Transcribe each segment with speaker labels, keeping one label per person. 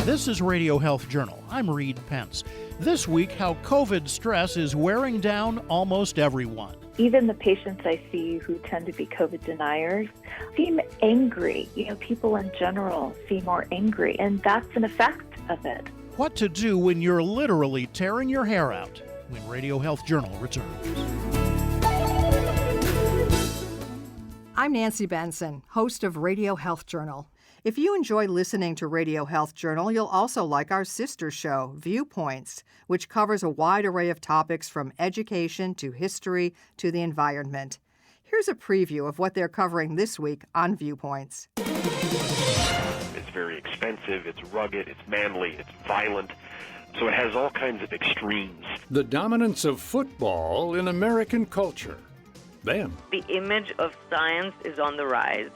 Speaker 1: This is Radio Health Journal. I'm Reed Pence. This week, how COVID stress is wearing down almost everyone.
Speaker 2: Even the patients I see who tend to be COVID deniers seem angry. People in general seem more angry, and that's an effect of it.
Speaker 1: What to do when you're literally tearing your hair out when Radio Health Journal returns.
Speaker 3: I'm Nancy Benson, host of Radio Health Journal. If you enjoy listening to Radio Health Journal, you'll also like our sister show, Viewpoints, which covers a wide array of topics from education to history to the environment. Here's a preview of what they're covering this week on Viewpoints.
Speaker 4: It's very expensive, it's rugged, it's manly, it's violent, so it has all kinds of extremes.
Speaker 5: The dominance of football in American culture. Then,
Speaker 6: the image of science is on the rise.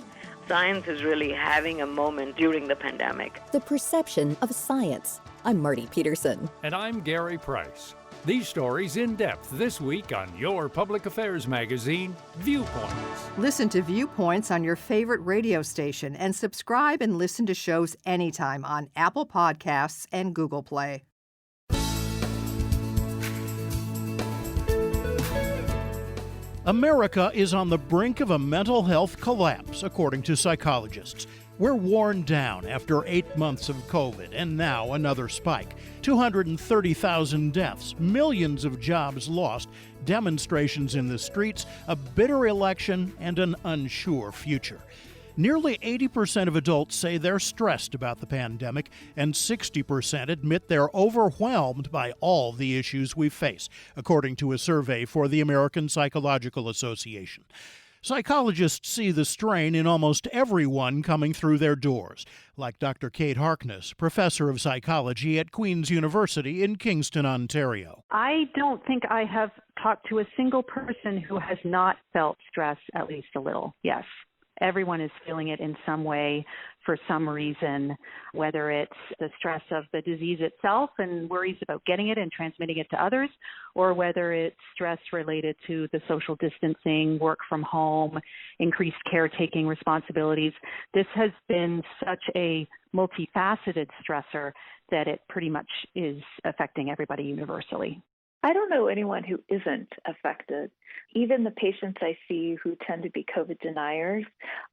Speaker 6: Science is really having a moment during the pandemic.
Speaker 7: The perception of science. I'm Marty Peterson.
Speaker 5: And I'm Gary Price. These stories in depth this week on your public affairs magazine, Viewpoints.
Speaker 3: Listen to Viewpoints on your favorite radio station and subscribe and listen to shows anytime on Apple Podcasts and Google Play.
Speaker 1: America is on the brink of a mental health collapse, according to psychologists. We're worn down after 8 months of COVID, and now another spike. 230,000 deaths, millions of jobs lost, demonstrations in the streets, a bitter election, and an unsure future. Nearly 80% of adults say they're stressed about the pandemic, and 60% admit they're overwhelmed by all the issues we face, according to a survey for the American Psychological Association. Psychologists see the strain in almost everyone coming through their doors, like Dr. Kate Harkness, professor of psychology at Queen's University in Kingston, Ontario.
Speaker 8: I don't think I have talked to a single person who has not felt stress at least a little. Yes. Everyone is feeling it in some way for some reason, whether it's the stress of the disease itself and worries about getting it and transmitting it to others, or whether it's stress related to the social distancing, work from home, increased caretaking responsibilities. This has been such a multifaceted stressor that it pretty much is affecting everybody universally.
Speaker 2: I don't know anyone who isn't affected. Even the patients I see who tend to be COVID deniers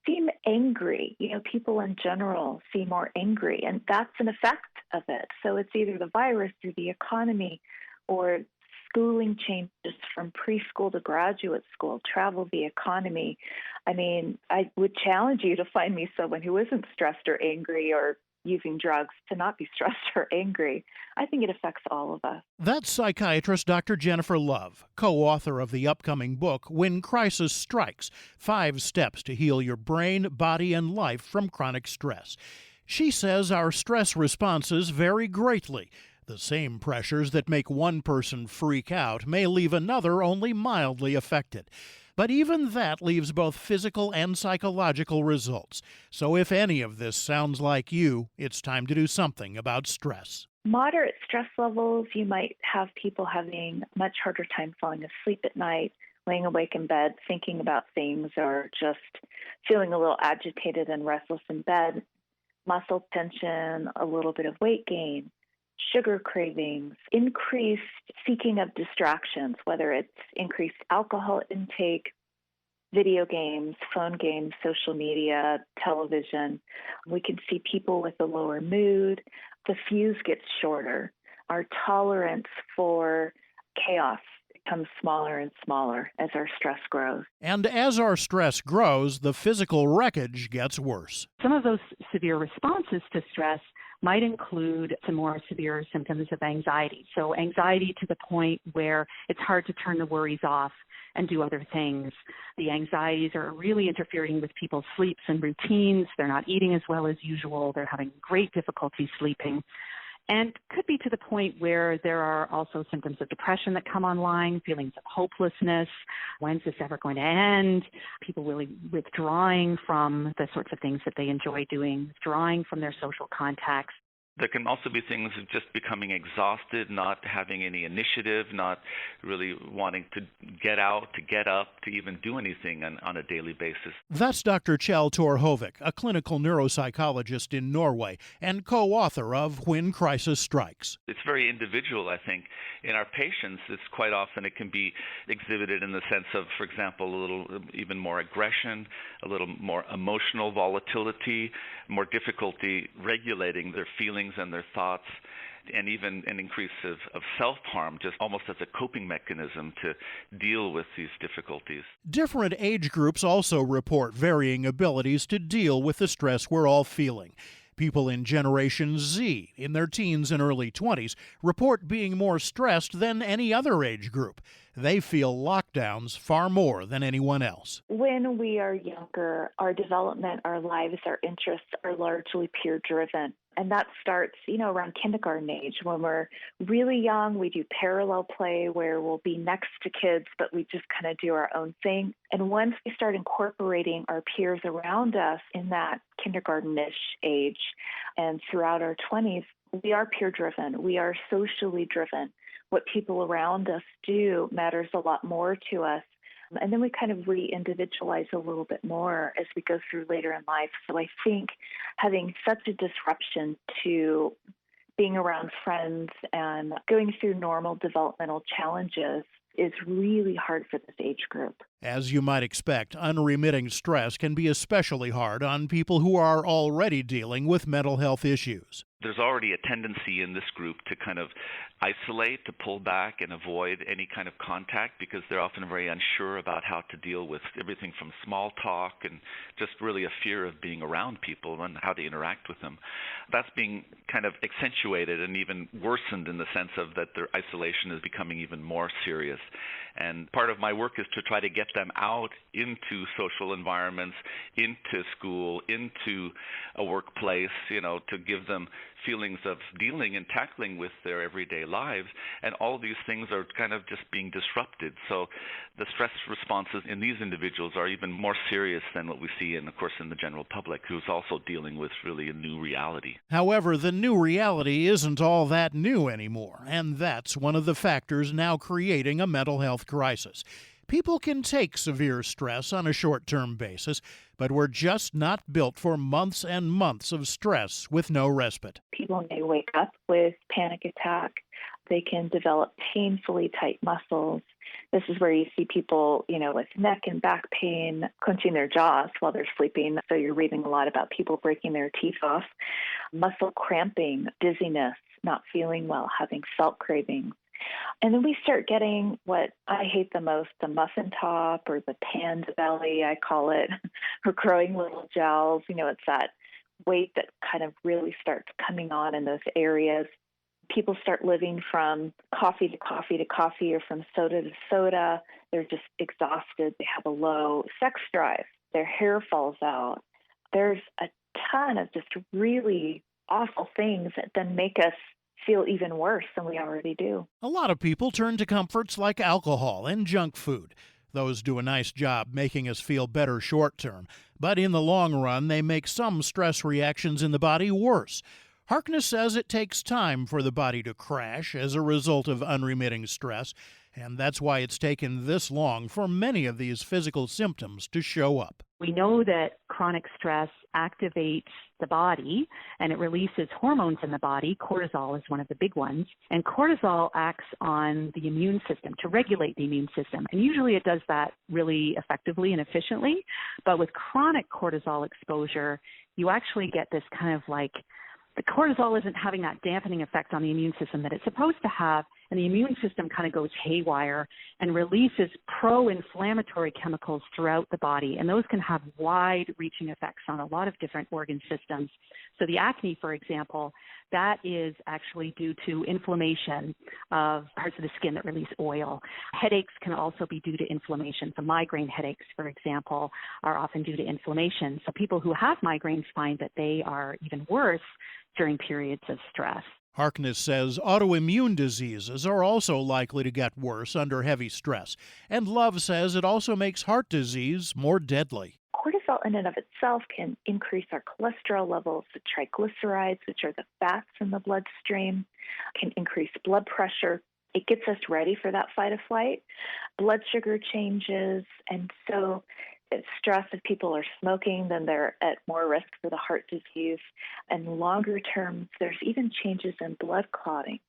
Speaker 2: seem angry. People in general seem more angry, and that's an effect of it. So it's either the virus or the economy or schooling changes from preschool to graduate school, travel, the economy. I mean, I would challenge you to find me someone who isn't stressed or angry or using drugs to not be stressed or angry. I think it affects all of us.
Speaker 1: That's psychiatrist Dr. Jennifer Love, co-author of the upcoming book, When Crisis Strikes, 5 Steps to Heal Your Brain, Body, and Life from Chronic Stress. She says our stress responses vary greatly. The same pressures that make one person freak out may leave another only mildly affected. But even that leaves both physical and psychological results. So if any of this sounds like you, it's time to do something about stress.
Speaker 2: Moderate stress levels, you might have people having much harder time falling asleep at night, laying awake in bed, thinking about things, or just feeling a little agitated and restless in bed, muscle tension, a little bit of weight gain, sugar cravings, increased seeking of distractions, whether it's increased alcohol intake, video games, phone games, social media, television. We can see people with a lower mood. The fuse gets shorter. Our tolerance for chaos becomes smaller and smaller as our stress grows.
Speaker 1: And as our stress grows, the physical wreckage gets worse.
Speaker 8: Some of those severe responses to stress might include some more severe symptoms of anxiety. So anxiety to the point where it's hard to turn the worries off and do other things. The anxieties are really interfering with people's sleeps and routines. They're not eating as well as usual. They're having great difficulty sleeping. And could be to the point where there are also symptoms of depression that come online, feelings of hopelessness. When's this ever going to end? People really withdrawing from the sorts of things that they enjoy doing, withdrawing from their social contacts.
Speaker 9: There can also be things of just becoming exhausted, not having any initiative, not really wanting to get out, to get up, to even do anything on a daily basis.
Speaker 1: That's Dr. Kjell Torhovik, a clinical neuropsychologist in Norway and co-author of When Crisis Strikes.
Speaker 9: It's very individual, I think. In our patients, it's quite often it can be exhibited in the sense of, for example, a little even more aggression, a little more emotional volatility, more difficulty regulating their feelings and their thoughts, and even an increase of self-harm, just almost as a coping mechanism to deal with these difficulties.
Speaker 1: Different age groups also report varying abilities to deal with the stress we're all feeling. People in Generation Z, in their teens and early 20s, report being more stressed than any other age group. They feel lockdowns far more than anyone else.
Speaker 2: When we are younger, our development, our lives, our interests are largely peer-driven. And that starts, around kindergarten age. When we're really young, we do parallel play where we'll be next to kids, but we just kind of do our own thing. And once we start incorporating our peers around us in that kindergarten-ish age and throughout our 20s, we are peer-driven. We are socially driven. What people around us do matters a lot more to us. And then we kind of re-individualize a little bit more as we go through later in life. So I think having such a disruption to being around friends and going through normal developmental challenges is really hard for this age group.
Speaker 1: As you might expect, unremitting stress can be especially hard on people who are already dealing with mental health issues.
Speaker 9: There's already a tendency in this group to kind of isolate, to pull back and avoid any kind of contact because they're often very unsure about how to deal with everything from small talk and just really a fear of being around people and how to interact with them. That's being kind of accentuated and even worsened in the sense of that their isolation is becoming even more serious. And part of my work is to try to get them out into social environments, into school, into a workplace, to give them feelings of dealing and tackling with their everyday lives. And all of these things are kind of just being disrupted. So the stress responses in these individuals are even more serious than what we see in the general public, who's also dealing with really a new reality.
Speaker 1: However, the new reality isn't all that new anymore, and that's one of the factors now creating a mental health crisis. People can take severe stress on a short-term basis, but we're just not built for months and months of stress with no respite.
Speaker 2: People may wake up with panic attack. They can develop painfully tight muscles. This is where you see people, with neck and back pain, clenching their jaws while they're sleeping. So you're reading a lot about people breaking their teeth off. Muscle cramping, dizziness, not feeling well, having felt cravings. And then we start getting what I hate the most, the muffin top or the panda belly, I call it, or growing little jowls. It's that weight that kind of really starts coming on in those areas. People start living from coffee to coffee to coffee or from soda to soda. They're just exhausted. They have a low sex drive. Their hair falls out. There's a ton of just really awful things that then make us feel even worse than we already do.
Speaker 1: A lot of people turn to comforts like alcohol and junk food. Those do a nice job making us feel better short term, but in the long run, they make some stress reactions in the body worse. Harkness says it takes time for the body to crash as a result of unremitting stress, and that's why it's taken this long for many of these physical symptoms to show up.
Speaker 8: We know that chronic stress activates the body and it releases hormones in the body. Cortisol is one of the big ones. And cortisol acts on the immune system to regulate the immune system. And usually it does that really effectively and efficiently. But with chronic cortisol exposure, you actually get this kind of like the cortisol isn't having that dampening effect on the immune system that it's supposed to have, and the immune system kind of goes haywire and releases pro-inflammatory chemicals throughout the body, and those can have wide-reaching effects on a lot of different organ systems. So the acne, for example, that is actually due to inflammation of parts of the skin that release oil. Headaches can also be due to inflammation. So migraine headaches, for example, are often due to inflammation. So people who have migraines find that they are even worse during periods of stress.
Speaker 1: Harkness says autoimmune diseases are also likely to get worse under heavy stress, and Love says it also makes heart disease more deadly.
Speaker 2: Cortisol cortisol in and of itself can increase our cholesterol levels, the triglycerides, which are the fats in the bloodstream, can increase blood pressure. It gets us ready for that fight or flight. Blood sugar changes, and so stress, if people are smoking, then they're at more risk for the heart disease. And longer term, there's even changes in blood clotting.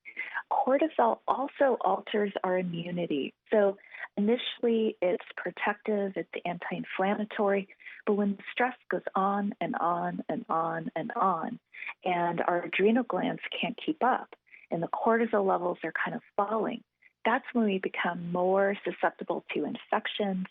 Speaker 2: Cortisol also alters our immunity. So initially, it's protective, it's anti-inflammatory, but when stress goes on and on and on and on, and our adrenal glands can't keep up, and the cortisol levels are kind of falling, that's when we become more susceptible to infections,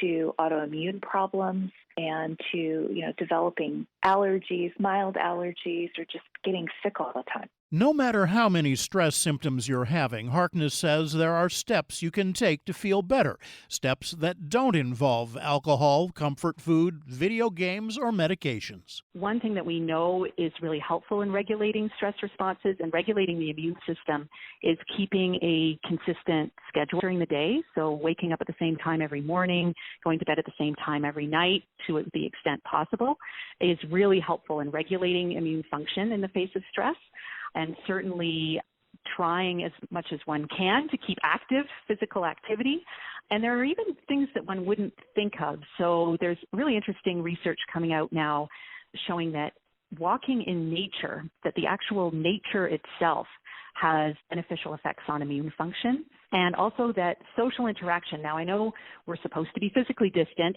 Speaker 2: to autoimmune problems, and to developing allergies, mild allergies, or just getting sick all the time.
Speaker 1: No matter how many stress symptoms you're having, Harkness says there are steps you can take to feel better. Steps that don't involve alcohol, comfort food, video games, or medications.
Speaker 8: One thing that we know is really helpful in regulating stress responses and regulating the immune system is keeping a consistent schedule during the day. So waking up at the same time every morning, going to bed at the same time every night to the extent possible is really helpful in regulating immune function in the face of stress. And certainly trying as much as one can to keep active physical activity. And there are even things that one wouldn't think of. So there's really interesting research coming out now showing that walking in nature, that the actual nature itself has beneficial effects on immune function, and also that social interaction. Now, I know we're supposed to be physically distant,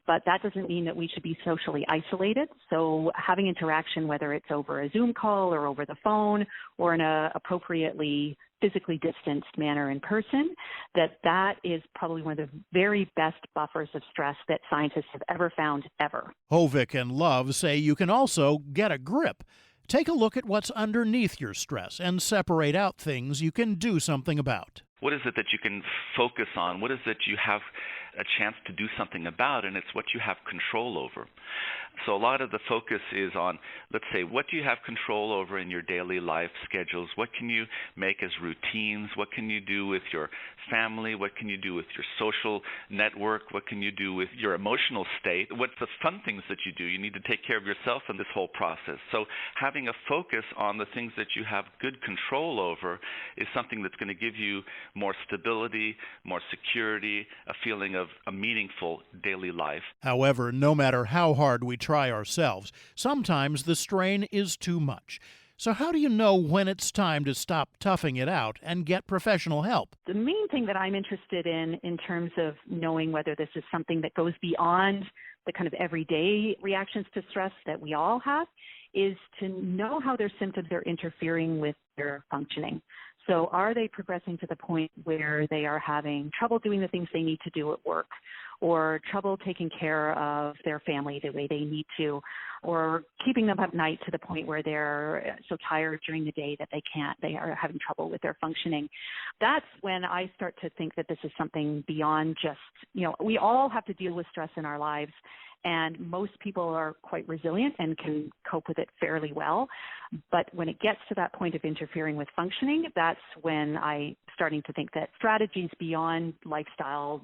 Speaker 8: but that doesn't mean that we should be socially isolated. So having interaction, whether it's over a Zoom call or over the phone or in a appropriately physically distanced manner in person, that is probably one of the very best buffers of stress that scientists have ever found, ever.
Speaker 1: Hovick and Love say you can also get a grip. Take a look at what's underneath your stress and separate out things you can do something about.
Speaker 9: What is it that you can focus on? What is it you have a chance to do something about? And it's what you have control over. So a lot of the focus is on, let's say, what do you have control over in your daily life schedules? What can you make as routines? What can you do with your family? What can you do with your social network? What can you do with your emotional state? What's the fun things that you do? You need to take care of yourself in this whole process. So having a focus on the things that you have good control over is something that's going to give you more stability, more security, a feeling of a meaningful daily life.
Speaker 1: However, no matter how hard we try ourselves, sometimes the strain is too much. So how do you know when it's time to stop toughing it out and get professional help?
Speaker 8: The main thing that I'm interested in terms of knowing whether this is something that goes beyond the kind of everyday reactions to stress that we all have, is to know how their symptoms are interfering with their functioning. So are they progressing to the point where they are having trouble doing the things they need to do at work, or trouble taking care of their family the way they need to, or keeping them up at night to the point where they're so tired during the day that they are having trouble with their functioning? That's when I start to think that this is something beyond just, we all have to deal with stress in our lives. And most people are quite resilient and can cope with it fairly well. But when it gets to that point of interfering with functioning, that's when I'm starting to think that strategies beyond lifestyle,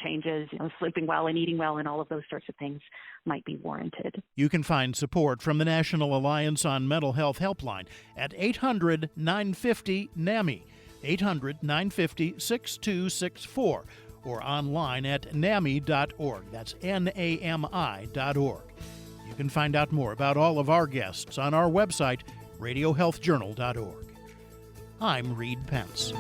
Speaker 8: changes, sleeping well and eating well and all of those sorts of things might be warranted.
Speaker 1: You can find support from the National Alliance on Mental Health Helpline at 800-950-NAMI, 800-950-6264. or online at NAMI.org. That's NAMI.org. You can find out more about all of our guests on our website, radiohealthjournal.org. I'm Reed Pence.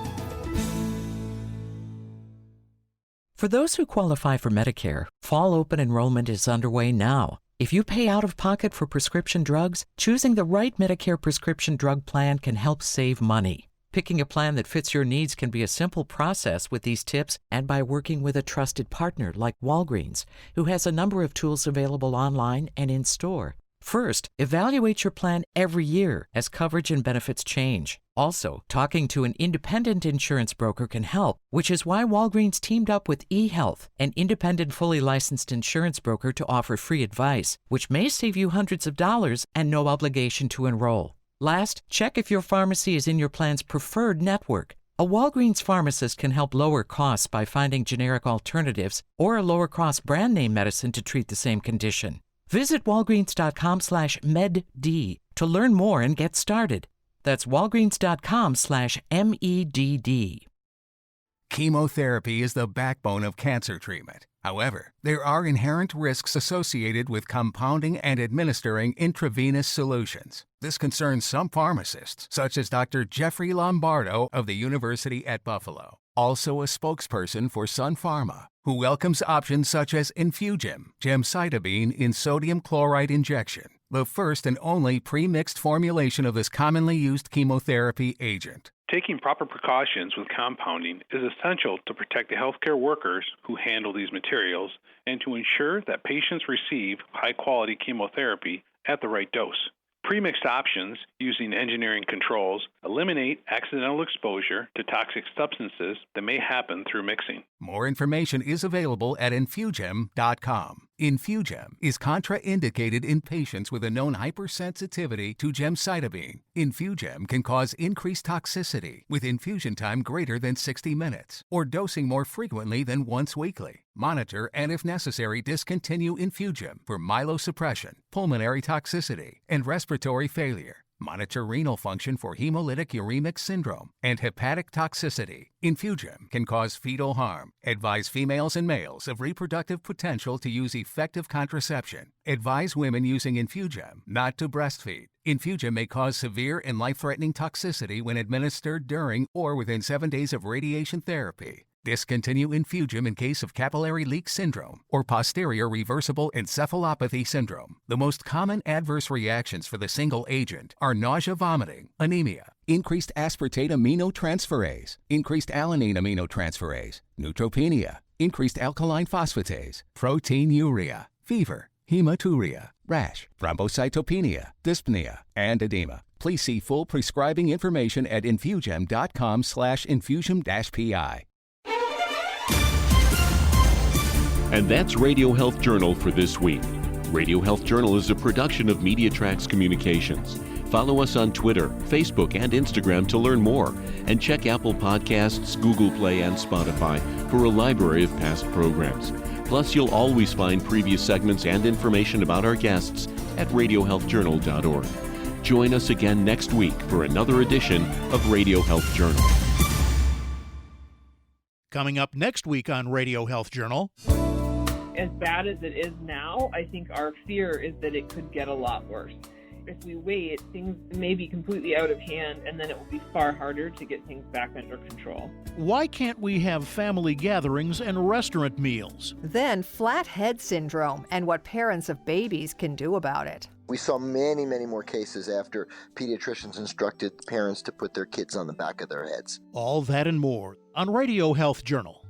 Speaker 10: For those who qualify for Medicare, fall open enrollment is underway now. If you pay out of pocket for prescription drugs, choosing the right Medicare prescription drug plan can help save money. Picking a plan that fits your needs can be a simple process with these tips and by working with a trusted partner like Walgreens, who has a number of tools available online and in store. First, evaluate your plan every year as coverage and benefits change. Also, talking to an independent insurance broker can help, which is why Walgreens teamed up with eHealth, an independent fully licensed insurance broker, to offer free advice, which may save you hundreds of dollars and no obligation to enroll. Last, check if your pharmacy is in your plan's preferred network. A Walgreens pharmacist can help lower costs by finding generic alternatives or a lower-cost brand name medicine to treat the same condition. Visit walgreens.com/medd to learn more and get started. That's walgreens.com/MEDD.
Speaker 11: Chemotherapy is the backbone of cancer treatment. However, there are inherent risks associated with compounding and administering intravenous solutions. This concerns some pharmacists, such as Dr. Jeffrey Lombardo of the University at Buffalo, also a spokesperson for Sun Pharma, who welcomes options such as Infugem, gemcitabine in sodium chloride injection, the first and only pre-mixed formulation of this commonly used chemotherapy agent.
Speaker 12: Taking proper precautions with compounding is essential to protect the healthcare workers who handle these materials and to ensure that patients receive high-quality chemotherapy at the right dose. Pre-mixed options using engineering controls eliminate accidental exposure to toxic substances that may happen through mixing.
Speaker 11: More information is available at Infugem.com. Infugem is contraindicated in patients with a known hypersensitivity to gemcitabine. Infugem can cause increased toxicity with infusion time greater than 60 minutes or dosing more frequently than once weekly. Monitor and, if necessary, discontinue Infugem for myelosuppression, pulmonary toxicity, and respiratory failure. Monitor renal function for hemolytic uremic syndrome and hepatic toxicity. Infugem can cause fetal harm. Advise females and males of reproductive potential to use effective contraception. Advise women using Infugem not to breastfeed. Infugem may cause severe and life-threatening toxicity when administered during or within 7 days of radiation therapy. Discontinue Infugem in case of capillary leak syndrome or posterior reversible encephalopathy syndrome. The most common adverse reactions for the single agent are nausea, vomiting, anemia, increased aspartate aminotransferase, increased alanine aminotransferase, neutropenia, increased alkaline phosphatase, proteinuria, fever, hematuria, rash, thrombocytopenia, dyspnea, and edema. Please see full prescribing information at infugem.com/infugem-pi.
Speaker 13: And that's Radio Health Journal for this week. Radio Health Journal is a production of MediaTrax Communications. Follow us on Twitter, Facebook, and Instagram to learn more. And check Apple Podcasts, Google Play, and Spotify for a library of past programs. Plus, you'll always find previous segments and information about our guests at radiohealthjournal.org. Join us again next week for another edition of Radio Health Journal.
Speaker 1: Coming up next week on Radio Health Journal.
Speaker 14: As bad as it is now, I think our fear is that it could get a lot worse. If we wait, things may be completely out of hand, and then it will be far harder to get things back under control.
Speaker 1: Why can't we have family gatherings and restaurant meals?
Speaker 3: Then flat head syndrome and what parents of babies can do about it.
Speaker 15: We saw many, many more cases after pediatricians instructed parents to put their kids on the back of their heads.
Speaker 1: All that and more on Radio Health Journal.